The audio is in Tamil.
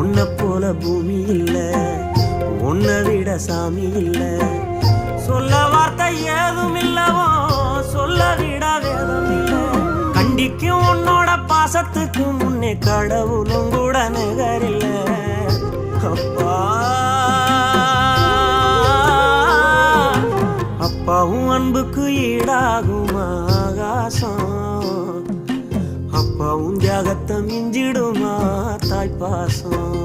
உன்னை போல பூமி இல்ல, உன்னை விட சாமி இல்ல. சொல்ல வார்த்தை ஏதும் இல்லவோ, சொல்ல விட வேதம் இல்ல. கண்டிக்கும் உன்னோட பாசத்துக்கு முன்னே கடவுளும் கூட நிகரில்ல. அப்பா அப்பாவும் அன்புக்கு ஈடாகும் ஆகாசம், அப்பாவும் தியாகத்தை மிஞ்சிடுமா தாய்ப்பாசம்.